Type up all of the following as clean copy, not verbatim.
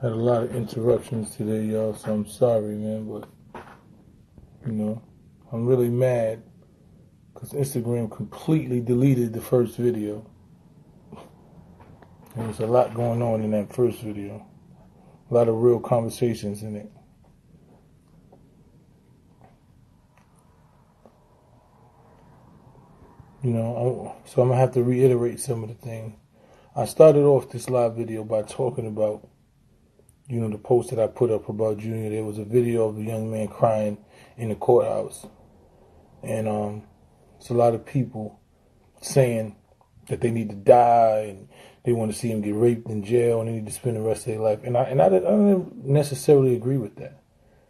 Had a lot of interruptions today, y'all, so I'm sorry, man, but, I'm really mad because Instagram completely deleted the first video. There was a lot going on in that first video. A lot of real conversations in it. So I'm going to have to reiterate some of the things. I started off this live video by talking about, the post that I put up about Junior. There was a video of a young man crying in the courthouse. And it's a lot of people saying that they need to die and they want to see him get raped in jail and they need to spend the rest of their life. And I don't necessarily agree with that.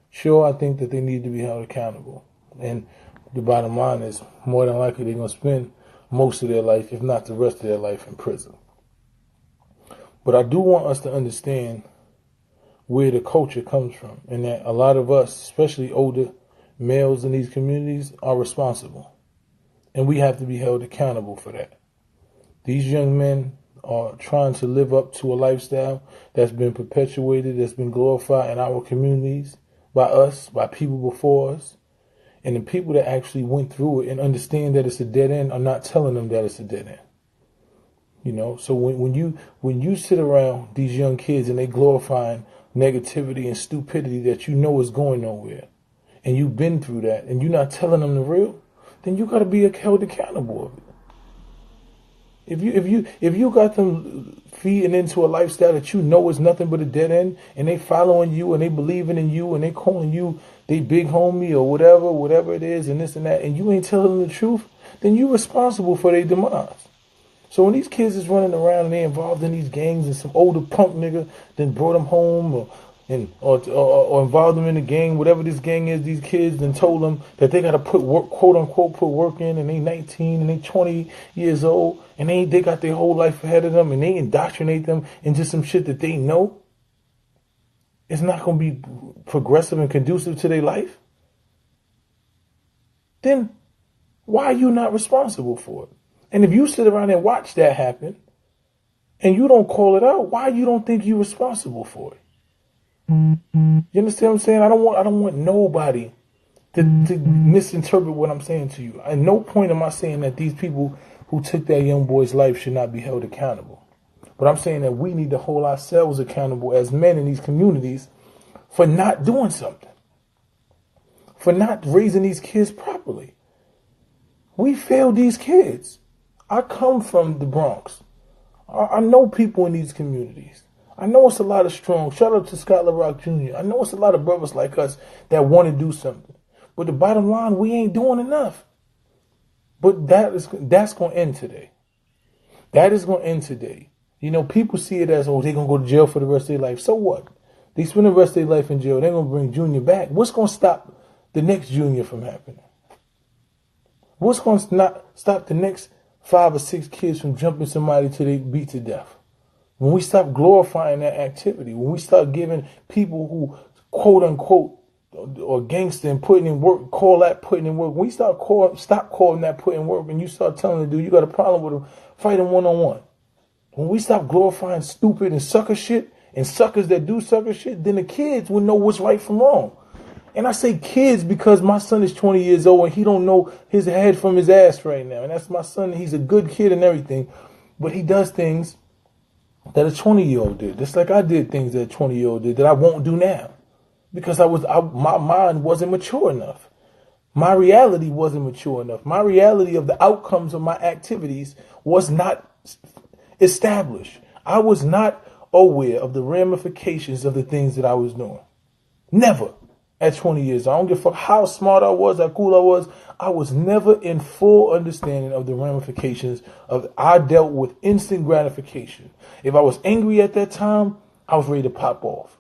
Sure, I think that they need to be held accountable. And the bottom line is, more than likely, they're going to spend most of their life, if not the rest of their life, in prison. But I do want us to understand where the culture comes from, and that a lot of us, especially older males in these communities, are responsible. And we have to be held accountable for that. These young men are trying to live up to a lifestyle that's been perpetuated, that's been glorified in our communities by us, by people before us. And the people that actually went through it and understand that it's a dead end are not telling them that it's a dead end. So when you sit around these young kids and they glorifying negativity and stupidity that is going nowhere, and you've been through that, and you're not telling them the real, then you got to be held accountable of it. If you got them feeding into a lifestyle that is nothing but a dead end, and they following you and they believing in you and they calling you they big homie or whatever it is, and this and that, and you ain't telling them the truth, then you responsible for their demise. So when these kids is running around and they involved in these gangs and some older punk nigga then brought them home or involved them in the gang, whatever this gang is, these kids then told them that they got to put work, quote unquote, put work in, and they 19 and they 20 years old and they got their whole life ahead of them, and they indoctrinate them into some shit that they know it's not going to be progressive and conducive to their life. Then why are you not responsible for it? And if you sit around and watch that happen and you don't call it out, why you don't think you're responsible for it? You understand what I'm saying? I don't want nobody to misinterpret what I'm saying to you. At no point am I saying that these people who took that young boy's life should not be held accountable. But I'm saying that we need to hold ourselves accountable as men in these communities for not doing something, for not raising these kids properly. We failed these kids. I come from the Bronx. I know people in these communities. I know it's a lot of strong. Shout out to Scott LaRock Jr. I know it's a lot of brothers like us that want to do something. But the bottom line, we ain't doing enough. But that's going to end today. That is going to end today. People see it as, they're going to go to jail for the rest of their life. So what? They spend the rest of their life in jail. They're going to bring Junior back. What's going to stop the next Junior from happening? What's going to stop the next 5 or 6 kids from jumping somebody till they beat to death? When we stop glorifying that activity, when we start giving people who quote unquote or gangster and putting in work, call that putting in work. When we stop calling that putting in work, and you start telling the dude you got a problem with him, fight him one-on-one. When we stop glorifying stupid and sucker shit and suckers that do sucker shit, then the kids will know what's right from wrong. And I say kids because my son is 20 years old and he don't know his head from his ass right now. And that's my son. He's a good kid and everything, but he does things that a 20-year-old did. Just like I did things that a 20-year-old did that I won't do now because my mind wasn't mature enough. My reality wasn't mature enough. My reality of the outcomes of my activities was not established. I was not aware of the ramifications of the things that I was doing. Never. At 20 years, I don't give a fuck how smart I was, how cool I was never in full understanding of the ramifications of I dealt with instant gratification. If I was angry at that time, I was ready to pop off.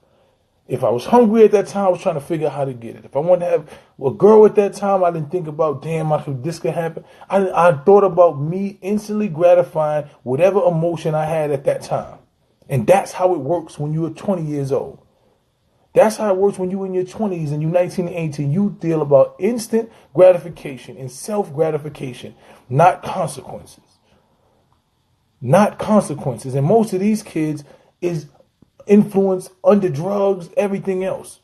If I was hungry at that time, I was trying to figure out how to get it. If I wanted to have a girl at that time, I didn't think about, this could happen. I thought about me instantly gratifying whatever emotion I had at that time. And that's how it works when you're 20 years old. That's how it works when you're in your 20s and you're 19 and 18. You deal about instant gratification and self-gratification, not consequences. Not consequences. And most of these kids is influence, under drugs, everything else.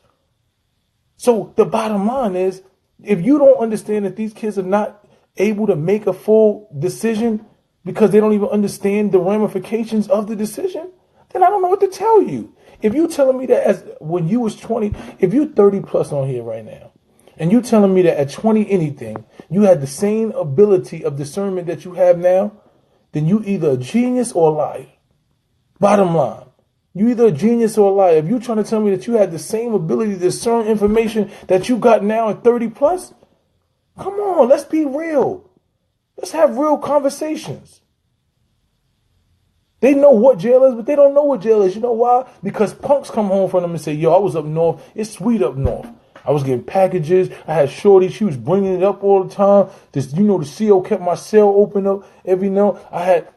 So the bottom line is, if you don't understand that these kids are not able to make a full decision because they don't even understand the ramifications of the decision, then I don't know what to tell you. If you telling me that as when you was 20, if you 30 plus on here right now, and you telling me that at 20 anything, you had the same ability of discernment that you have now, then you either a genius or a liar. Bottom line. You either a genius or a liar. If you're trying to tell me that you had the same ability to discern information that you got now at 30 plus, come on, let's be real. Let's have real conversations. They know what jail is, but they don't know what jail is. You know why? Because punks come home from them and say, yo, I was up north. It's sweet up north. I was getting packages. I had shorty. She was bringing it up all the time. This, the CO kept my cell open up every now. I had,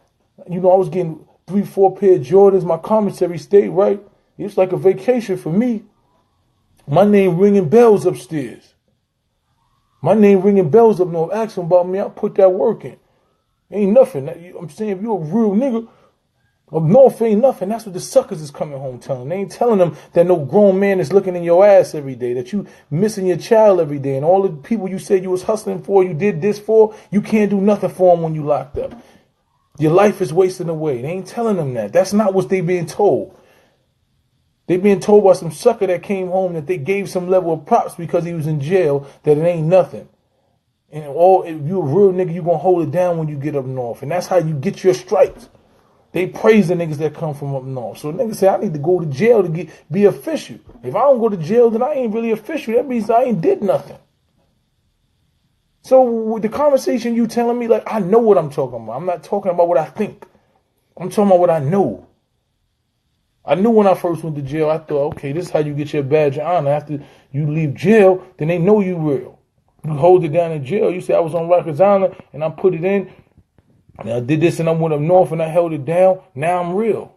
I was getting 3-4 pair of Jordans. My commissary stayed right. It's like a vacation for me. My name ringing bells upstairs. My name ringing bells up north. Ask them about me. I put that work in. Ain't nothing. I'm saying if you're a real nigga, up north ain't nothing. That's what the suckers is coming home telling. They ain't telling them that no grown man is looking in your ass every day, that you missing your child every day, and all the people you said you was hustling for, you did this for, you can't do nothing for them when you locked up. Your life is wasting away. They ain't telling them that. That's not what they being told. They being told by some sucker that came home that they gave some level of props because he was in jail, that it ain't nothing. And if you a real nigga, you gonna hold it down when you get up north. And that's how you get your stripes. They praise the niggas that come from up north. So niggas say, I need to go to jail to be official. If I don't go to jail, then I ain't really official. That means I ain't did nothing. So with the conversation you telling me, like, I know what I'm talking about. I'm not talking about what I think. I'm talking about what I know. I knew when I first went to jail, I thought, okay, this is how you get your badge of honor. After you leave jail, then they know you real. You hold it down in jail. You say, I was on Rikers Island and I put it in. And I did this and I went up north and I held it down. Now I'm real.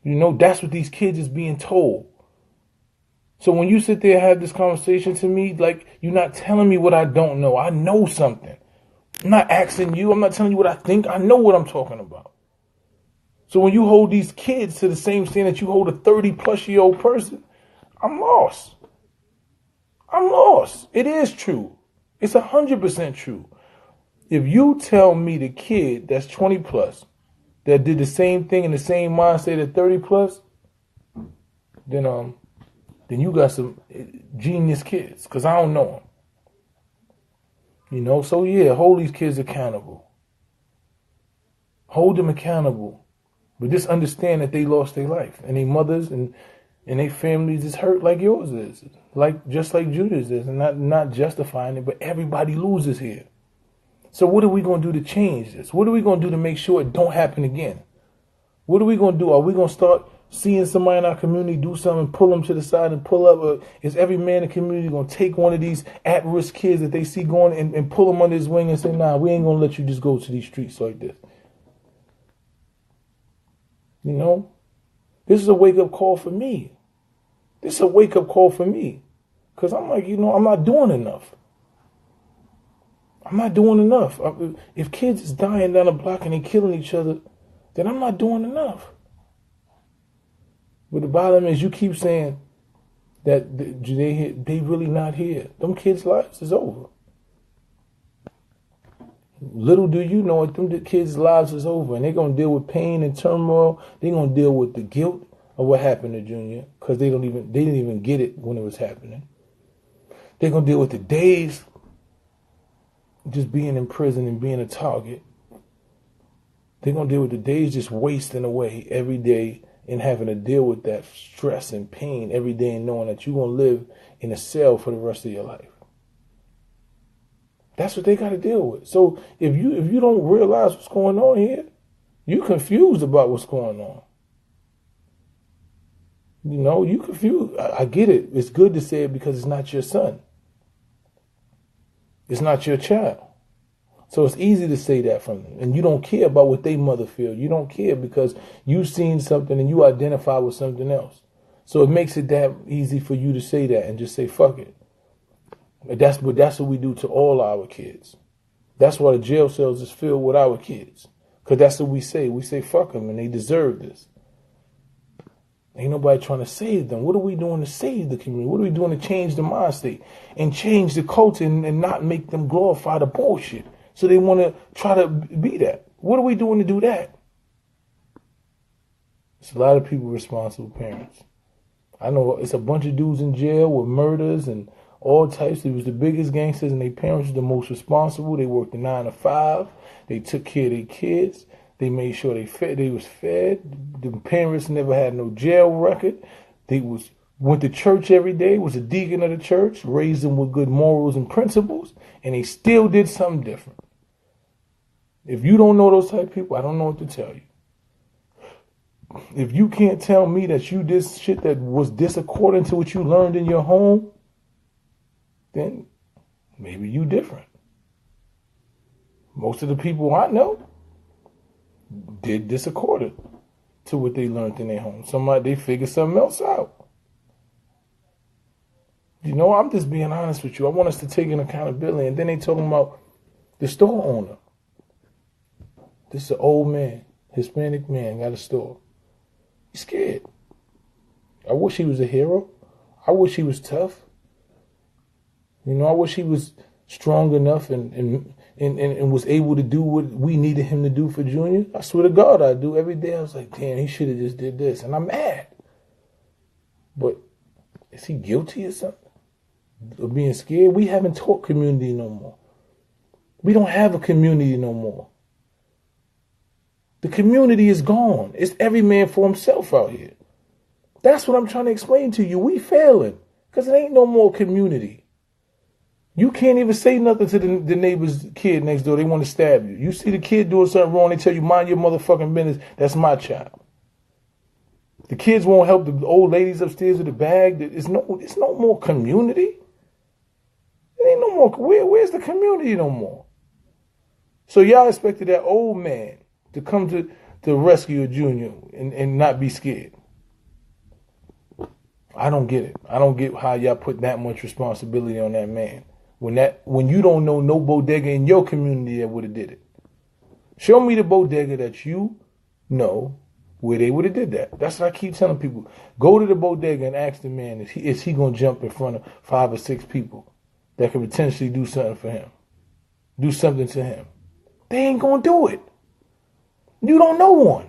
That's what these kids is being told. So when you sit there and have this conversation to me, like, you're not telling me what I don't know. I know something. I'm not asking you. I'm not telling you what I think. I know what I'm talking about. So when you hold these kids to the same standard that you hold a 30-plus-year-old person, I'm lost. I'm lost. It is true. It's 100% true. If you tell me the kid that's 20 plus that did the same thing in the same mindset at 30 plus, then you got some genius kids, because I don't know them. So yeah, hold these kids accountable. Hold them accountable. But just understand that they lost their life, and their mothers and their families is hurt like yours is, just like Judah's is, and not justifying it, but everybody loses here. So what are we going to do to change this? What are we going to do to make sure it don't happen again? What are we going to do? Are we going to start seeing somebody in our community do something, pull them to the side and pull up? Or is every man in the community going to take one of these at-risk kids that they see going and pull them under his wing and say, nah, we ain't going to let you just go to these streets like this? This is a wake-up call for me. This is a wake-up call for me. Because I'm like, I'm not doing enough. I'm not doing enough. If kids is dying down the block and they killing each other, then I'm not doing enough. But the bottom is, you keep saying that they really not here. Them kids' lives is over. Little do you know it, them kids' lives is over, and they're going to deal with pain and turmoil. They're going to deal with the guilt of what happened to Junior, because they didn't even get it when it was happening. They're going to deal with the days just being in prison and being a target. They're going to deal with the days just wasting away every day and having to deal with that stress and pain every day, and knowing that you're going to live in a cell for the rest of your life. That's what they got to deal with. So if you don't realize what's going on here, you're confused about what's going on. You confused. I get it. It's good to say it because it's not your son. It's not your child. So it's easy to say that from them. And you don't care about what they mother feel. You don't care because you've seen something and you identify with something else. So it makes it that easy for you to say that and just say, fuck it. That's what we do to all our kids. That's why the jail cells is filled with our kids. Because that's what we say. We say, fuck them, and they deserve this. Ain't nobody trying to save them. What are we doing to save the community? What are we doing to change the mind state and change the culture and not make them glorify the bullshit? So they want to try to be that. What are we doing to do that? It's a lot of people responsible parents. I know it's a bunch of dudes in jail with murders and all types. They was the biggest gangsters, and their parents were the most responsible. They worked a 9 to 5. They took care of their kids. They made sure they was fed. The parents never had no jail record. They went to church every day, was a deacon of the church, raised them with good morals and principles, and they still did something different. If you don't know those type of people, I don't know what to tell you. If you can't tell me that you did shit that was disaccording to what you learned in your home, then maybe you different. Most of the people I know did disaccording to what they learned in their home. They figured something else out. You know, I'm just being honest with you. I want us to take an accountability. And then they talking about the store owner. This is an old man, Hispanic man, got a store. He's scared. I wish he was a hero. I wish he was tough. You know, I wish he was strong enough and was able to do what we needed him to do for Junior. I swear to God, I do. Every day I was like, damn, he should have just did this. And I'm mad. But is he guilty or something? Of being scared? We haven't taught community no more. We don't have a community no more. The community is gone. It's every man for himself out here. That's what I'm trying to explain to you. We failing because it ain't no more community. You can't even say nothing to the neighbor's kid next door. They want to stab you. You see the kid doing something wrong, they tell you, mind your motherfucking business. That's my child. The kids won't help the old ladies upstairs with the bag. It's no more community. It ain't no more. Where's the community no more? So y'all expected that old man to come to rescue a Junior and not be scared. I don't get it. I don't get how y'all put that much responsibility on that man. When you don't know no bodega in your community that would have did it. Show me the bodega that you know where they would have did that. That's what I keep telling people. Go to the bodega and ask the man, is he going to jump in front of 5 or 6 people that could potentially do something for him? Do something to him. They ain't going to do it. You don't know one.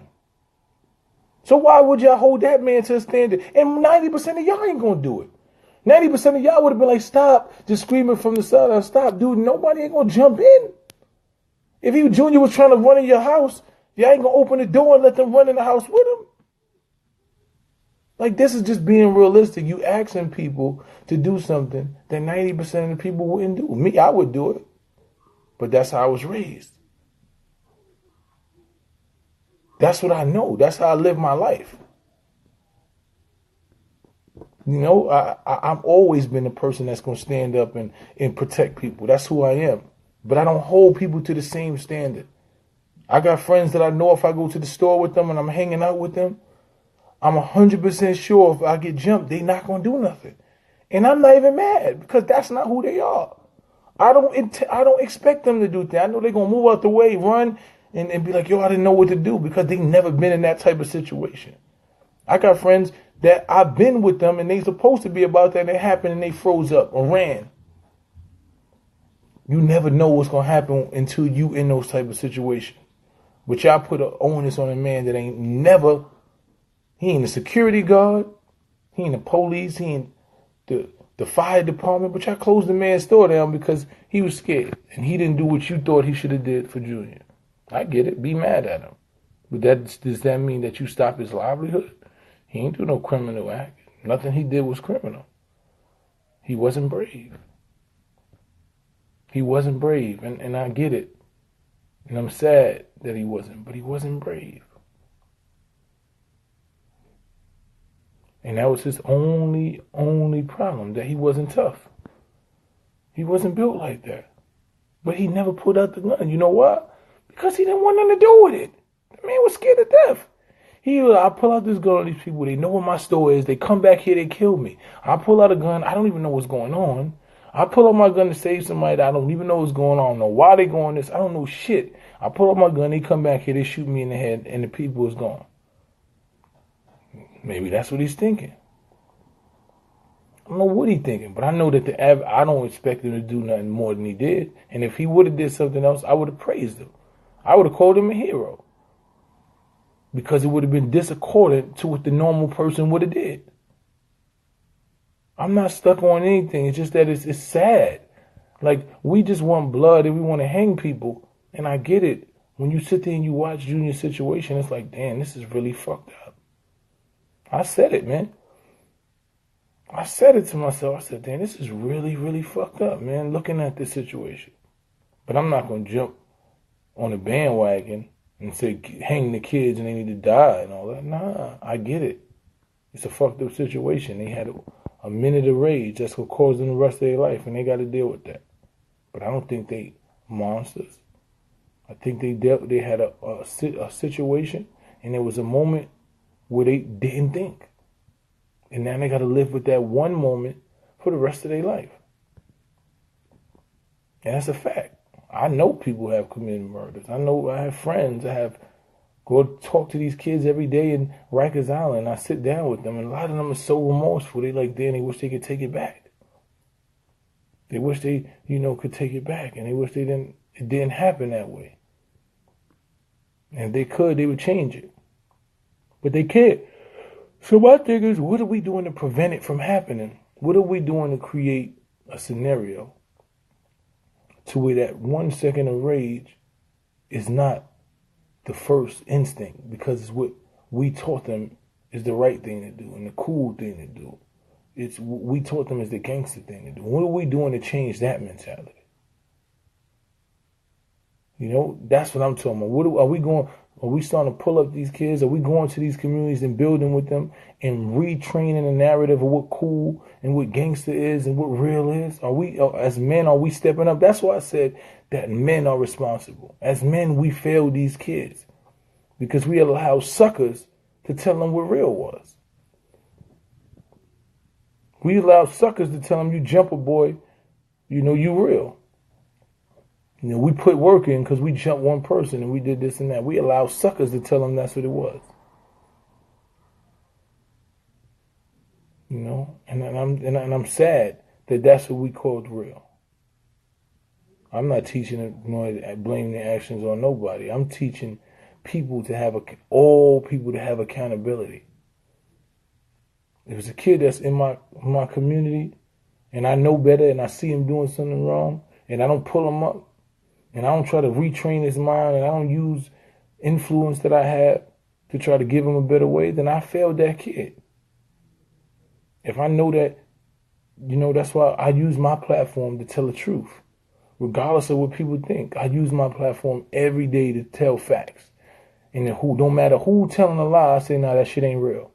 So why would y'all hold that man to a standard? And 90% of y'all ain't going to do it. 90% of y'all would have been like, stop, just screaming from the side, stop, dude. Nobody ain't going to jump in. If he Junior was trying to run in your house, y'all ain't going to open the door and let them run in the house with him. Like, this is just being realistic. You asking people to do something that 90% of the people wouldn't do. Me, I would do it. But that's how I was raised. That's what I know. That's how I live my life. You know, I've always been the person that's going to stand up and protect people. That's who I am. But I don't hold people to the same standard. I got friends that I know if I go to the store with them and I'm hanging out with them, I'm 100% sure if I get jumped, they not going to do nothing. And I'm not even mad because that's not who they are. I don't expect them to do that. I know they're going to move out the way, run, and be like, yo, I didn't know what to do because they never been in that type of situation. I got friends that I've been with them and they supposed to be about that and it happened and they froze up or ran. You never know what's going to happen until you in those type of situations. But y'all put an onus on a man that he ain't a security guard, he ain't the police, he ain't the fire department, but y'all closed the man's store down because he was scared and he didn't do what you thought he should have did for Junior. I get it. Be mad at him. But does that mean that you stop his livelihood? He ain't do no criminal act. Nothing he did was criminal. He wasn't brave. He wasn't brave, and I get it. And I'm sad that he wasn't, but he wasn't brave. And that was his only problem, that he wasn't tough. He wasn't built like that. But he never pulled out the gun. You know why? Because he didn't want nothing to do with it. The man was scared to death. I pull out this gun on these people. They know where my store is. They come back here. They kill me. I pull out a gun. I don't even know what's going on. I pull out my gun to save somebody that I don't even know what's going on. I don't know why they going this. I don't know shit. I pull out my gun. They come back here. They shoot me in the head, and the people is gone. Maybe that's what he's thinking. I don't know what he's thinking, but I know that I don't expect him to do nothing more than he did. And if he would have did something else, I would have praised him. I would have called him a hero. Because it would have been discordant to what the normal person would have did. I'm not stuck on anything. It's just that it's sad. Like, we just want blood and we want to hang people. And I get it. When you sit there and you watch Junior's situation, it's like, damn, this is really fucked up. I said it, man. I said it to myself. I said, damn, this is really, really fucked up, man, looking at this situation. But I'm not going to jump on a bandwagon and say, hang the kids and they need to die and all that. Nah, I get it. It's a fucked up situation. They had a minute of rage that's going to cause them the rest of their life, and they got to deal with that. But I don't think they monsters. I think they had a situation, and there was a moment where they didn't think. And now they got to live with that one moment for the rest of their life. And that's a fact. I know people have committed murders. I have friends. Go talk to these kids every day in Rikers Island. I sit down with them, and a lot of them are so remorseful. They they wish they could take it back. They wish they, could take it back, and they wish it didn't happen that way. And if they could, they would change it. But they can't. So my thing is, what are we doing to prevent it from happening? What are we doing to create a scenario to where that 1 second of rage is not the first instinct, because it's what we taught them is the right thing to do and the cool thing to do. It's what we taught them is the gangster thing to do. What are we doing to change that mentality? That's what I'm talking about. Are we starting to pull up these kids? Are we going to these communities and building with them and retraining the narrative of what cool and what gangster is and what real is? As men, are we stepping up? That's why I said that men are responsible. As men, we failed these kids because we allowed suckers to tell them what real was. We allowed suckers to tell them, you jumper boy, you real. We put work in because we jumped one person and we did this and that. We allow suckers to tell them that's what it was. And I'm sad that that's what we called real. I'm not teaching nor blaming the actions on nobody. I'm teaching people to have all people to have accountability. If it's a kid that's in my community and I know better and I see him doing something wrong and I don't pull him up, and I don't try to retrain his mind, and I don't use influence that I have to try to give him a better way, then I failed that kid. If I know that, that's why I use my platform to tell the truth. Regardless of what people think, I use my platform every day to tell facts. And don't matter who telling a lie, I say, nah, that shit ain't real.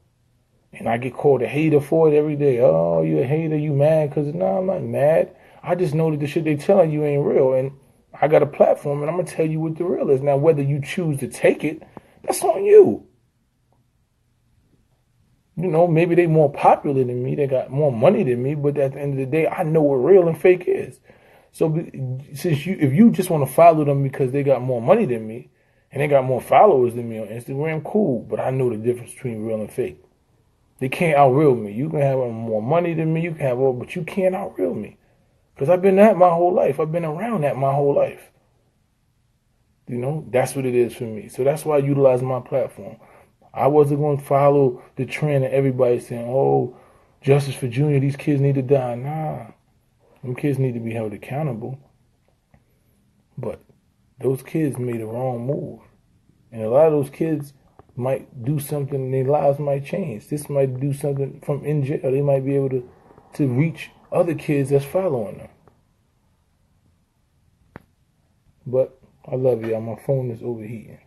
And I get called a hater for it every day. Oh, you a hater, you mad? Because, no, I'm not mad. I just know that the shit they telling you ain't real. And I got a platform, and I'm going to tell you what the real is. Now, whether you choose to take it, that's on you. Maybe they more popular than me. They got more money than me. But at the end of the day, I know what real and fake is. So if you just want to follow them because they got more money than me, and they got more followers than me on Instagram, cool. But I know the difference between real and fake. They can't out-real me. You can have more money than me. You can have all, but you can't out-real me. Because I've been that my whole life. I've been around that my whole life. That's what it is for me. So that's why I utilize my platform. I wasn't going to follow the trend of everybody saying, oh, justice for Junior, these kids need to die. Nah, them kids need to be held accountable. But those kids made a wrong move. And a lot of those kids might do something and their lives might change. This might do something from in jail. They might be able to reach other kids that's following them. But I love y'all. My phone is overheating.